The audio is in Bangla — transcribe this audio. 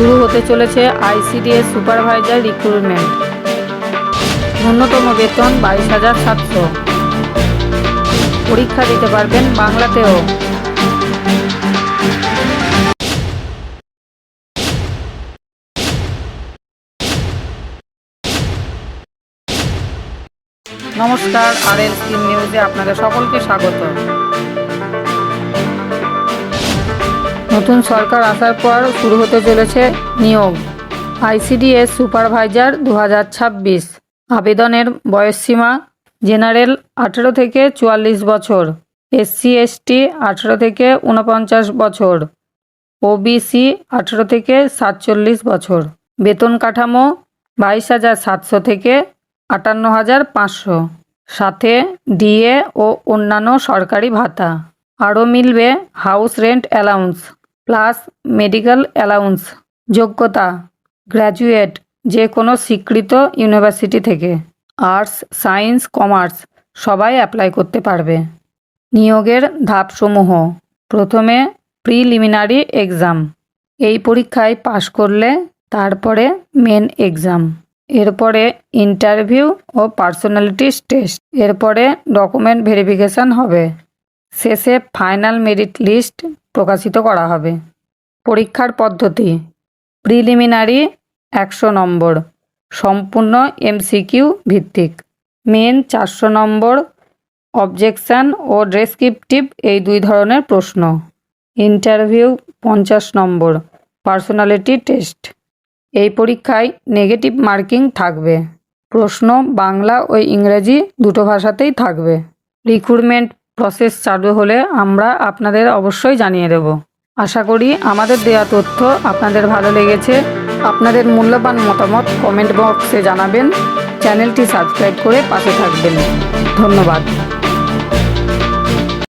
শুরু হতে চলেছে আইসিডিএস সুপারভাইজার রিক্রুটমেন্ট। ন্যূনতম বেতন 22,700। পরীক্ষা দিতে পারবেন বাংলাতেও। নমস্কার, RL স্কিম নিউজে আপনাদের সকলকে স্বাগত। নতুন সরকার আসার পর শুরু হতে চলেছে নিয়োগ। ICDS supervisor 2026। আবেদনের বয়সসীমা জেনারেল 18 থেকে 44 বছর, SC ST 18 থেকে 49 বছর, OBC 18 থেকে 47 বছর। বেতন কাঠামো 22,700 থেকে 58,500, সাথে ডিএ ও অন্যান্য সরকারি ভাতা। আরও মিলবে house rent allowance plus medical allowance. যোগ্যতা গ্র্যাজুয়েট যে কোনো স্বীকৃত ইউনিভার্সিটি থেকে। আর্টস, সায়েন্স, কমার্স সবাই অ্যাপ্লাই করতে পারবে। নিয়োগের ধাপসমূহ: প্রথমে প্রিলিমিনারি এক্সাম। এই পরীক্ষায় পাশ করলে তারপরে মেন এক্সাম, এরপরে ইন্টারভিউ ও পার্সোনালিটি টেস্ট, এরপরে ডকুমেন্ট ভেরিফিকেশান হবে। শেষে ফাইনাল মেরিট লিস্ট প্রকাশিত করা হবে। পরীক্ষার পদ্ধতি: প্রিলিমিনারি 100 নম্বর, সম্পূর্ণ MCQ ভিত্তিক। মেন 400 নম্বর, অবজেকশান ও ডেসক্রিপটিভ এই 2 ধরনের প্রশ্ন। ইন্টারভিউ 50 নম্বর, পার্সোনালিটি টেস্ট। এই পরীক্ষায় নেগেটিভ মার্কিং থাকবে। প্রশ্ন বাংলা ও ইংরেজি দুটো ভাষাতেই থাকবে। রিক্রুটমেন্ট প্রসেস চালু হলে আমরা আপনাদের অবশ্যই জানিয়ে দেব। আশা করি আমাদের দেওয়া তথ্য আপনাদের ভালো লেগেছে। আপনাদের মূল্যবান মতামত কমেন্ট বক্সে জানাবেন। চ্যানেলটি সাবস্ক্রাইব করে পাশে থাকবেন। ধন্যবাদ।